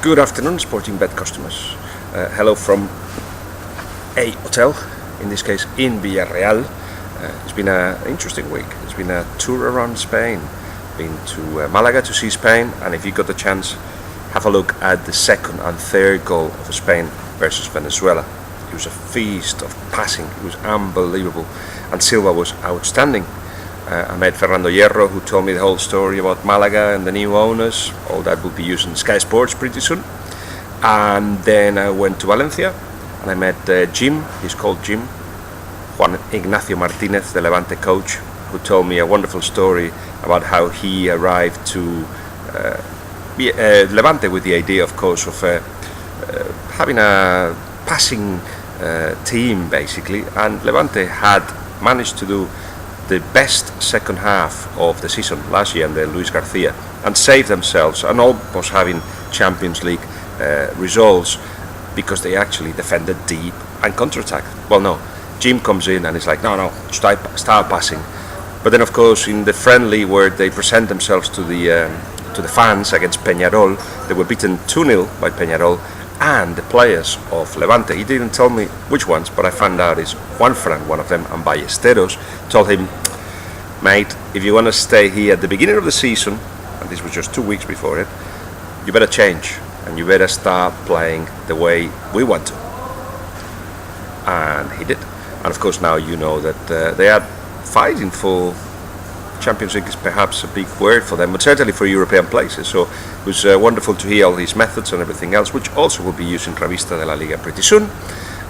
Good afternoon, Sportingbet customers. Hello from a hotel, in this case in Villarreal. It's been an interesting week. It's been a tour around Spain. Been to Malaga to see Spain, and if you got the chance, have a look at the second and third goal of Spain versus Venezuela. It was a feast of passing. It was unbelievable, and Silva was outstanding. I met Fernando Hierro, who told me the whole story about Malaga and the new owners. All that will be used in Sky Sports pretty soon. And then I went to Valencia and I met Jim. He's called Jim, Juan Ignacio Martinez, the Levante coach, who told me a wonderful story about how he arrived to Levante with the idea, of course, of having a passing team, basically. And Levante had managed to do the best second half of the season last year under Luis Garcia and saved themselves and almost having Champions League results because they actually defended deep and counter-attacked. Well, no, Jim comes in and it's like, no, start passing. But then, of course, in the friendly where they present themselves to the fans against Peñarol, they were beaten 2-0 by Peñarol, and the players of Levante, he didn't tell me which ones, but I found out it's Juanfran, one of them, and Ballesteros, told him, mate, if you want to stay here at the beginning of the season, and this was just 2 weeks before it, you better change, and you better start playing the way we want to. And he did. And of course now you know that they are fighting for Champions League, is perhaps a big word for them, but certainly for European places. So it was wonderful to hear all his methods and everything else, which also will be used in Revista de la Liga pretty soon.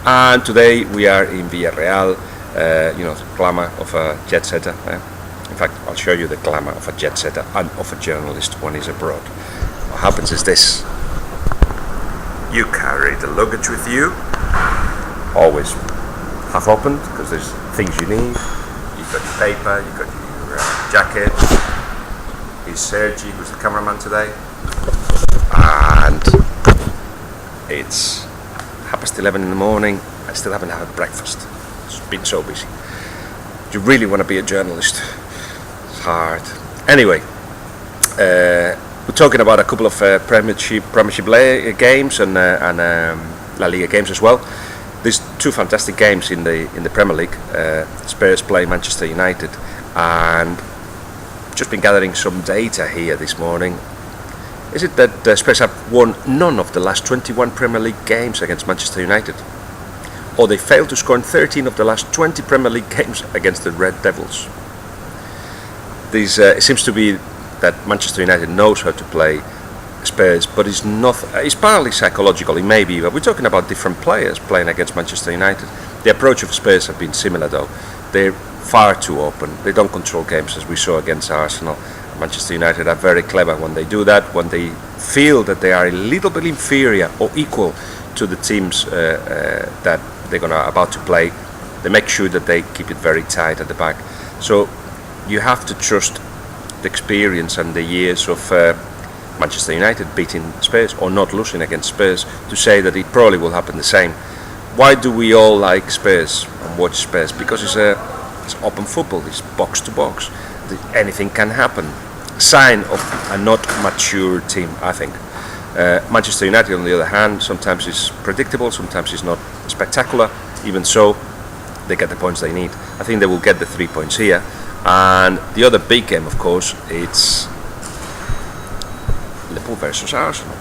And today we are in Villarreal, the glamour of a jet setter. In fact, I'll show you the glamour of a jet setter and of a journalist when he's abroad. What happens is this: you carry the luggage with you, always half opened, because there's things you need. You've got your paper, you've got your jacket. Here's Sergi, who's the cameraman today, and it's 11:30 in the morning. I still haven't had breakfast. It's been so busy. You really want to be a journalist? It's hard. Anyway, we're talking about a couple of Premiership games and La Liga games as well. There's two fantastic games in the Premier League. Spurs play Manchester United, and just been gathering some data here this morning. Is it that Spurs have won none of the last 21 Premier League games against Manchester United? Or they failed to score in 13 of the last 20 Premier League games against the Red Devils? It seems to be that Manchester United knows how to play Spurs, but it's partly psychological, it may be, but we're talking about different players playing against Manchester United. The approach of Spurs have been similar though. They're far too open. They don't control games, as we saw against Arsenal. Manchester United are very clever when they do that. When they feel that they are a little bit inferior or equal to the teams that they're about to play, they make sure that they keep it very tight at the back. So you have to trust the experience and the years of Manchester United beating Spurs or not losing against Spurs to say that it probably will happen the same. Why do we all like Spurs and watch Spurs? Because it's open football, it's box to box. Anything can happen. Sign of a not mature team, I think. Manchester United, on the other hand, sometimes is predictable, sometimes is not spectacular. Even so, they get the points they need. I think they will get the 3 points here. And the other big game, of course, it's Liverpool versus Arsenal.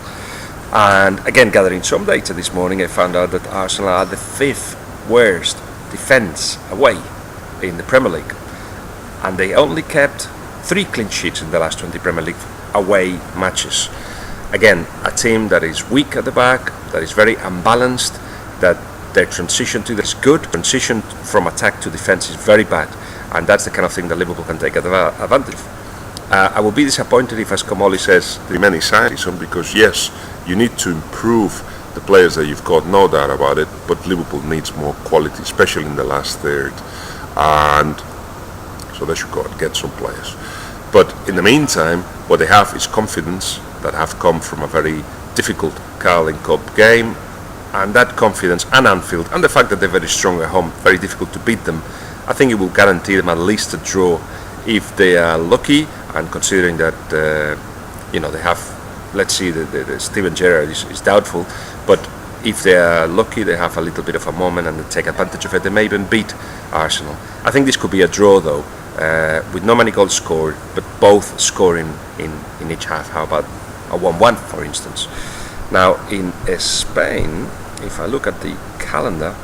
And again, gathering some data this morning, I found out that Arsenal are the 5th worst defence away in the Premier League, and they only kept 3 clean sheets in the last 20 Premier League away matches. Again, a team that is weak at the back, that is very unbalanced, that their transition to this good transition from attack to defence is very bad, and that's the kind of thing that Liverpool can take advantage of. I will be disappointed if, as Comoli says, the many signs, because yes, you need to improve the players that you've got, no doubt about it, but Liverpool needs more quality, especially in the last third, and so they should go and get some players. But in the meantime, what they have is confidence that have come from a very difficult Carling Cup game, and that confidence and Anfield and the fact that they're very strong at home, very difficult to beat them, I think it will guarantee them at least a draw if they are lucky, and considering that they have let's see, the Steven Gerrard is doubtful, but if they are lucky, they have a little bit of a moment and they take advantage of it, they may even beat Arsenal. I think this could be a draw though, with not many goals scored, but both scoring in each half. How about a 1-1 for instance? Now in Spain, if I look at the calendar,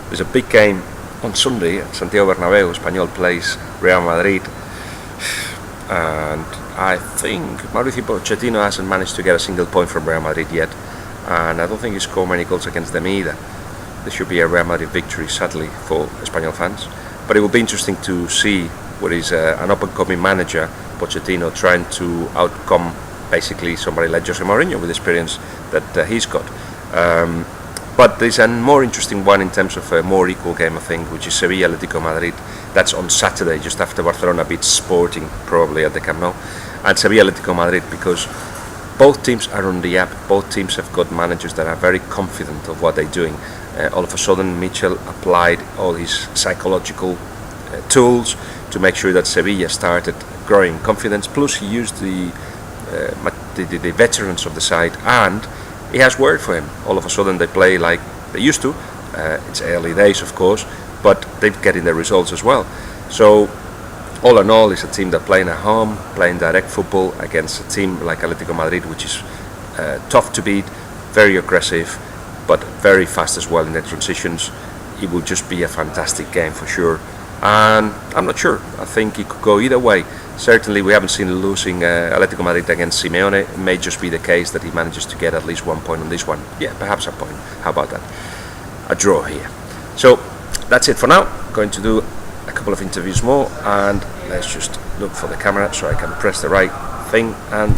there's a big game on Sunday at Santiago Bernabéu. Espanyol plays Real Madrid, and I think Mauricio Pochettino hasn't managed to get a single point from Real Madrid yet, and I don't think he scored many goals against them either. There should be a Real Madrid victory, sadly, for Espanyol fans, but it will be interesting to see what is an up-and-coming manager, Pochettino, trying to outcome basically somebody like Jose Mourinho with the experience that he's got. But there's a more interesting one in terms of a more equal game, I think, which is Sevilla Atletico Madrid. That's on Saturday, just after Barcelona beats Sporting, probably at the Camp Nou. And Sevilla Atletico Madrid, because both teams are on the app. Both teams have got managers that are very confident of what they're doing. All of a sudden, Mitchell applied all his psychological tools to make sure that Sevilla started growing confidence. Plus, he used the veterans of the side, and it has worked for him. All of a sudden they play like they used to. It's early days, of course, but they're getting the results as well. So all in all, it's a team that playing at home, playing direct football against a team like Atletico Madrid, which is tough to beat, very aggressive, but very fast as well in their transitions. It will just be a fantastic game for sure. And I'm not sure. I think it could go either way. Certainly, we haven't seen losing Atletico Madrid against Simeone. It may just be the case that he manages to get at least 1 point on this one. Yeah, perhaps a point. How about that? A draw here. So that's it for now. Going to do a couple of interviews more, and let's just look for the camera so I can press the right thing and